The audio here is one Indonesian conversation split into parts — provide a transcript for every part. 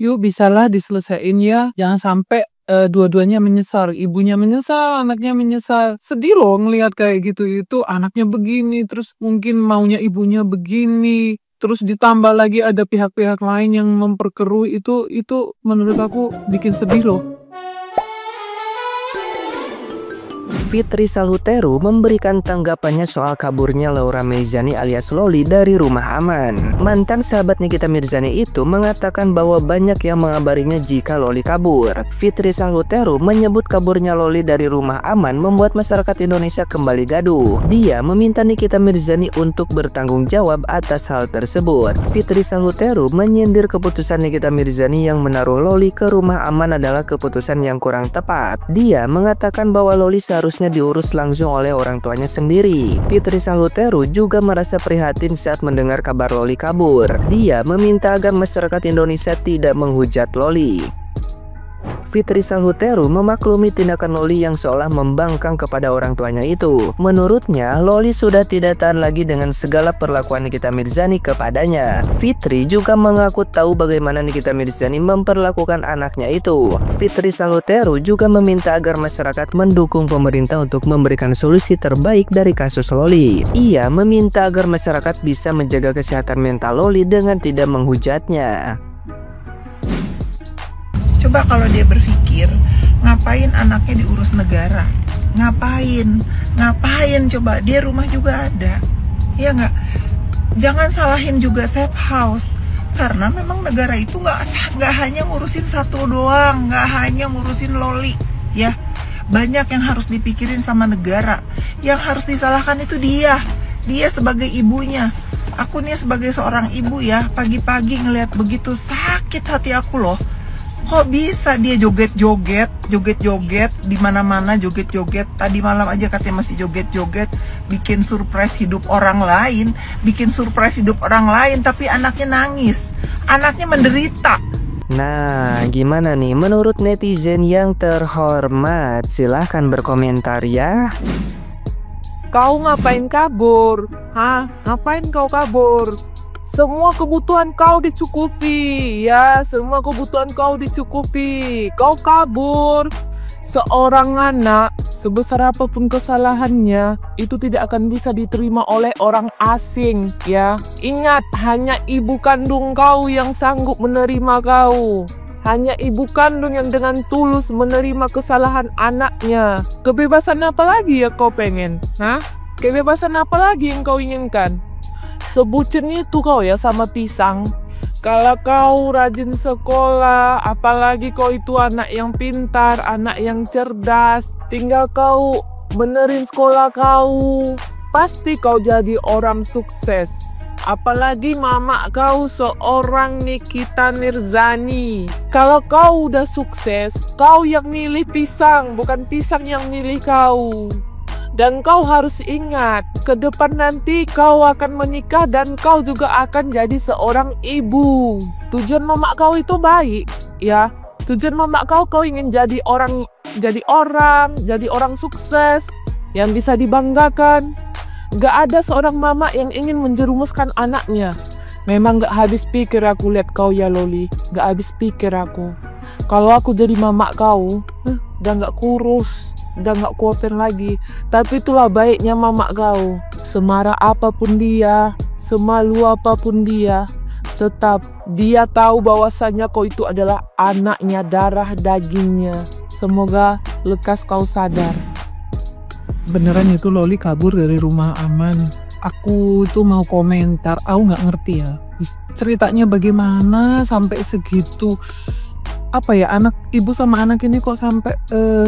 yuk bisalah diselesain ya, jangan sampai dua-duanya menyesal, ibunya menyesal, anaknya menyesal. Sedih loh ngelihat kayak gitu, itu anaknya begini, terus mungkin maunya ibunya begini, terus ditambah lagi ada pihak-pihak lain yang memperkeruh, itu menurut aku bikin sedih loh. Fitri Salhuteru memberikan tanggapannya soal kaburnya Laura Mirzani alias Loli dari rumah aman. Mantan sahabat Nikita Mirzani itu mengatakan bahwa banyak yang mengabarinya jika Loli kabur. Fitri Salhuteru menyebut kaburnya Loli dari rumah aman membuat masyarakat Indonesia kembali gaduh. Dia meminta Nikita Mirzani untuk bertanggung jawab atas hal tersebut. Fitri Salhuteru menyindir keputusan Nikita Mirzani yang menaruh Loli ke rumah aman adalah keputusan yang kurang tepat. Dia mengatakan bahwa Loli seharusnya diurus langsung oleh orang tuanya sendiri. Fitri Salhuteru juga merasa prihatin saat mendengar kabar Loli kabur. Dia meminta agar masyarakat Indonesia tidak menghujat Loli. Fitri Salhuteru memaklumi tindakan Loli yang seolah membangkang kepada orang tuanya itu. Menurutnya, Loli sudah tidak tahan lagi dengan segala perlakuan Nikita Mirzani kepadanya. Fitri juga mengaku tahu bagaimana Nikita Mirzani memperlakukan anaknya itu. Fitri Salhuteru juga meminta agar masyarakat mendukung pemerintah untuk memberikan solusi terbaik dari kasus Loli. Ia meminta agar masyarakat bisa menjaga kesehatan mental Loli dengan tidak menghujatnya. Coba kalau dia berpikir, ngapain anaknya diurus negara? Ngapain coba, dia rumah juga ada. Ya nggak? Jangan salahin juga safe house. Karena memang negara itu nggak hanya ngurusin satu doang, nggak hanya ngurusin Loli. Ya, banyak yang harus dipikirin sama negara. Yang harus disalahkan itu dia sebagai ibunya. Aku nih sebagai seorang ibu ya, pagi-pagi ngelihat begitu sakit hati aku loh. Kok bisa dia joget-joget di mana-mana joget-joget. Tadi malam aja katanya masih joget-joget, bikin surprise hidup orang lain, tapi anaknya nangis, anaknya menderita. Nah, gimana nih menurut netizen yang terhormat? Silahkan berkomentar ya. Kau ngapain kabur? Hah? Ngapain kau kabur? Semua kebutuhan kau dicukupi, ya, semua kebutuhan kau dicukupi. Kau kabur. Seorang anak, sebesar apapun kesalahannya, itu tidak akan bisa diterima oleh orang asing, ya. Ingat, hanya ibu kandung kau yang sanggup menerima kau. Hanya ibu kandung yang dengan tulus menerima kesalahan anaknya. Kebebasan apa lagi ya kau pengen? Hah? Kebebasan apa lagi yang kau inginkan? Sebutin itu kau ya sama pisang. Kalau kau rajin sekolah, apalagi kau itu anak yang pintar, anak yang cerdas, tinggal kau benerin sekolah kau, pasti kau jadi orang sukses. Apalagi mama kau seorang Nikita Mirzani. Kalau kau udah sukses, kau yang milih pisang, bukan pisang yang milih kau. Dan kau harus ingat, ke depan nanti kau akan menikah dan kau juga akan jadi seorang ibu. Tujuan mama kau itu baik, ya. Tujuan mama kau ingin jadi orang sukses yang bisa dibanggakan. Gak ada seorang mama yang ingin menjerumuskan anaknya. Memang gak habis pikir aku lihat kau ya Loli, gak habis pikir aku. Kalau aku jadi mama kau, udah gak kurus, udah gak kuatir lagi. Tapi itulah baiknya mama kau. Semarah apapun dia, semalu apapun dia, tetap dia tahu bahwasannya kau itu adalah anaknya, darah dagingnya. Semoga lekas kau sadar. Beneran itu Loli kabur dari rumah aman. Aku itu mau komentar, aku nggak ngerti ya. Ceritanya bagaimana sampai segitu. Apa ya, anak ibu sama anak ini kok sampai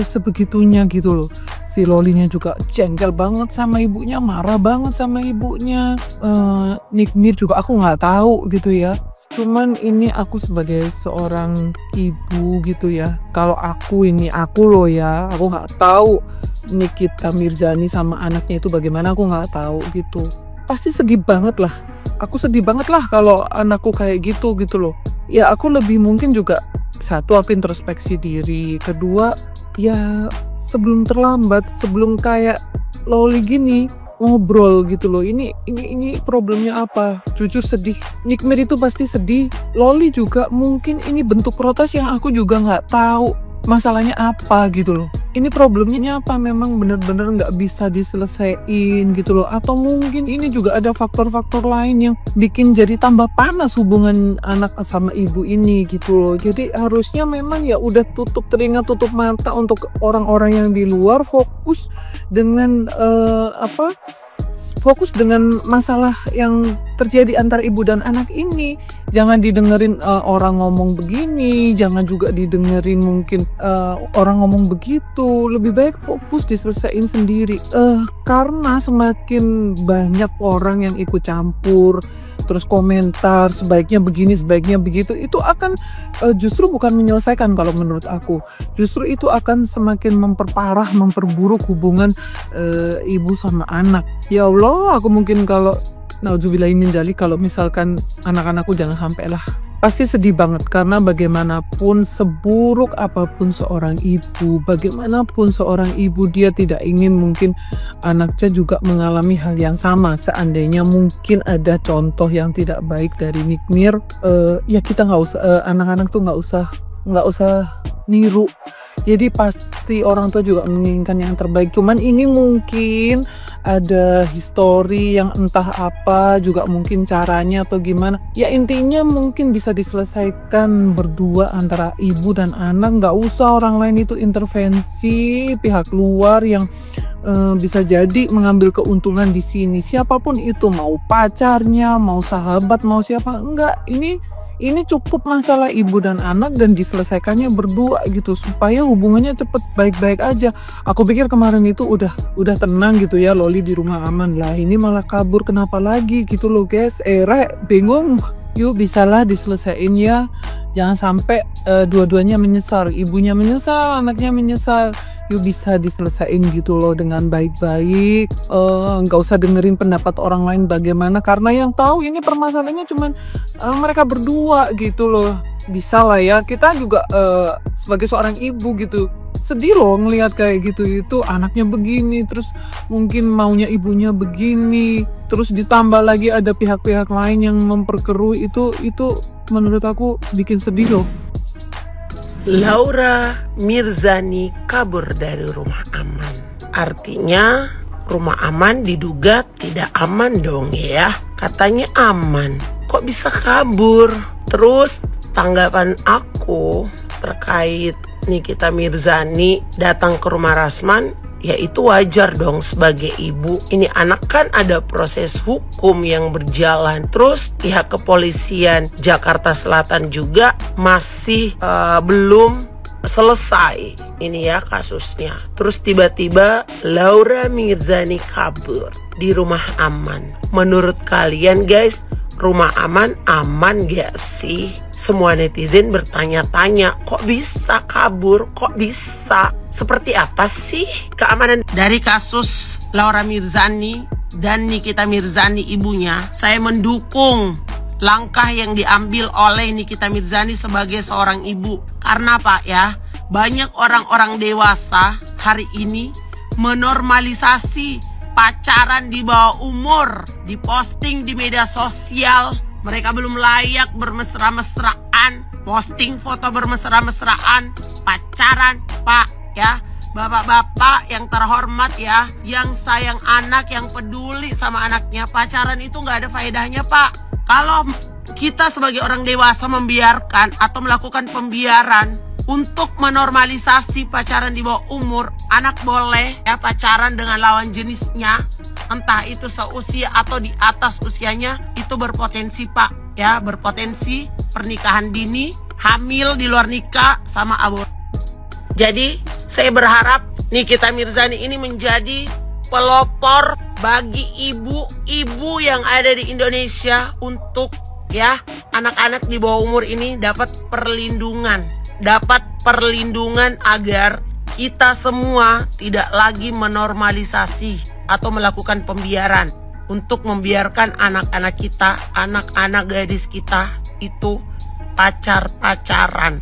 sebegitunya gitu loh. Si Lolinya juga jengkel banget sama ibunya, marah banget sama ibunya. Nik juga aku nggak tahu gitu ya. Cuman ini aku sebagai seorang ibu gitu ya. Kalau aku loh ya, aku nggak tahu Nikita Mirzani sama anaknya itu bagaimana, aku nggak tahu gitu. Pasti sedih banget lah. Aku sedih banget lah kalau anakku kayak gitu loh. Ya aku lebih mungkin juga, satu, aku introspeksi diri. Kedua, ya sebelum terlambat, sebelum kayak Loli gini, ngobrol gitu loh. Ini problemnya apa? Jujur sedih. Nikmir itu pasti sedih. Loli juga mungkin ini bentuk protes yang aku juga nggak tahu masalahnya apa gitu loh. Ini problemnya apa, memang bener-bener nggak bisa diselesaikan gitu loh, atau mungkin ini juga ada faktor-faktor lain yang bikin jadi tambah panas hubungan anak sama ibu ini gitu loh. Jadi harusnya memang ya udah tutup telinga tutup mata untuk orang-orang yang di luar, fokus dengan fokus dengan masalah yang terjadi antara ibu dan anak ini. Jangan didengerin orang ngomong begini, jangan juga didengerin mungkin orang ngomong begitu. Lebih baik fokus diselesaikan sendiri. Karena semakin banyak orang yang ikut campur, terus komentar sebaiknya begini, sebaiknya begitu, itu akan justru bukan menyelesaikan kalau menurut aku. Justru itu akan semakin memperparah, memperburuk hubungan ibu sama anak. Ya Allah, aku mungkin kalau nauzubillahi min dzalik, kalau misalkan anak-anakku jangan sampai lah. Pasti sedih banget, karena bagaimanapun seburuk apapun seorang ibu, bagaimanapun seorang ibu, dia tidak ingin mungkin anaknya juga mengalami hal yang sama. Seandainya mungkin ada contoh yang tidak baik dari Nikmir, ya kita nggak usah, anak-anak tuh nggak usah niru. Jadi pasti orang tua juga menginginkan yang terbaik. Cuman ini mungkin ada histori yang entah apa, juga mungkin caranya atau gimana. Ya intinya mungkin bisa diselesaikan berdua antara ibu dan anak. Nggak usah orang lain itu intervensi pihak luar yang bisa jadi mengambil keuntungan di sini. Siapapun itu, mau pacarnya, mau sahabat, mau siapa, enggak. Ini cukup masalah ibu dan anak dan diselesaikannya berdua gitu, supaya hubungannya cepet baik-baik aja. Aku pikir kemarin itu udah tenang gitu ya, Loli di rumah aman lah. Ini malah kabur, kenapa lagi gitu loh guys. Bingung. Yuk bisalah diselesain ya. Jangan sampai dua-duanya menyesal, ibunya menyesal, anaknya menyesal. Yuk bisa diselesain gitu loh dengan baik-baik. Nggak usah dengerin pendapat orang lain bagaimana, karena yang tahu ini permasalahannya cuman mereka berdua gitu loh. Bisa lah ya, kita juga sebagai seorang ibu gitu sedih loh ngelihat kayak gitu, itu anaknya begini, terus mungkin maunya ibunya begini, terus ditambah lagi ada pihak-pihak lain yang memperkeruh, itu menurut aku bikin sedih loh. Laura Mirzani kabur dari rumah aman. Artinya rumah aman diduga tidak aman dong ya. Katanya aman, kok bisa kabur? Terus tanggapan aku terkait Nikita Mirzani datang ke rumah Rasman, ya itu wajar dong sebagai ibu. Ini anak kan ada proses hukum yang berjalan. Terus pihak kepolisian Jakarta Selatan juga masih belum selesai ini ya kasusnya. Terus tiba-tiba Laura Mirzani kabur di rumah aman. Menurut kalian guys, rumah aman gak sih? Semua netizen bertanya-tanya, kok bisa kabur? Kok bisa? Seperti apa sih keamanan dari kasus Laura Mirzani dan Nikita Mirzani ibunya? Saya mendukung langkah yang diambil oleh Nikita Mirzani sebagai seorang ibu. Karena Pak ya, banyak orang-orang dewasa hari ini menormalisasi pacaran di bawah umur, diposting di media sosial. Mereka belum layak bermesra-mesraan, posting foto bermesra-mesraan, pacaran. Pak ya, bapak-bapak yang terhormat ya, yang sayang anak, yang peduli sama anaknya, pacaran itu nggak ada faedahnya Pak. Kalau kita sebagai orang dewasa membiarkan atau melakukan pembiaran untuk menormalisasi pacaran di bawah umur, anak boleh ya pacaran dengan lawan jenisnya, entah itu seusia atau di atas usianya, itu berpotensi Pak ya, berpotensi pernikahan dini, hamil di luar nikah, sama aborsi. Jadi saya berharap Nikita Mirzani ini menjadi pelopor bagi ibu-ibu yang ada di Indonesia untuk ya anak-anak di bawah umur ini dapat perlindungan agar kita semua tidak lagi menormalisasi atau melakukan pembiaran untuk membiarkan anak-anak kita, anak-anak gadis kita itu pacaran.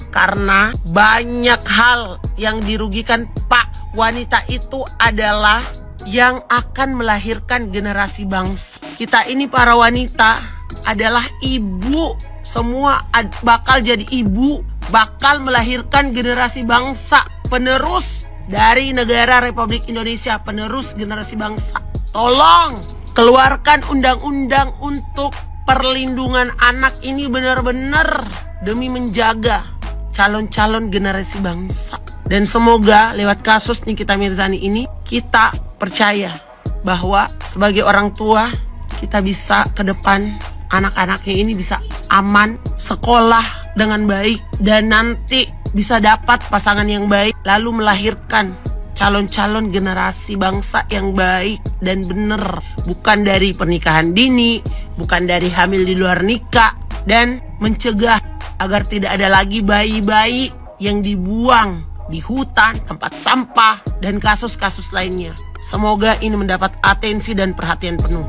Karena banyak hal yang dirugikan Pak. Wanita itu adalah yang akan melahirkan generasi bangsa. Kita ini para wanita adalah ibu, semua bakal jadi ibu, bakal melahirkan generasi bangsa, penerus dari negara Republik Indonesia, penerus generasi bangsa. Tolong keluarkan undang-undang untuk perlindungan anak ini benar-benar demi menjaga calon-calon generasi bangsa. Dan semoga lewat kasus Nikita Mirzani ini kita percaya bahwa sebagai orang tua kita bisa ke depan anak-anaknya ini bisa aman, sekolah dengan baik, dan nanti bisa dapat pasangan yang baik, lalu melahirkan calon-calon generasi bangsa yang baik dan benar. Bukan dari pernikahan dini, bukan dari hamil di luar nikah, dan mencegah agar tidak ada lagi bayi-bayi yang dibuang di hutan, tempat sampah, dan kasus-kasus lainnya. Semoga ini mendapat atensi dan perhatian penuh.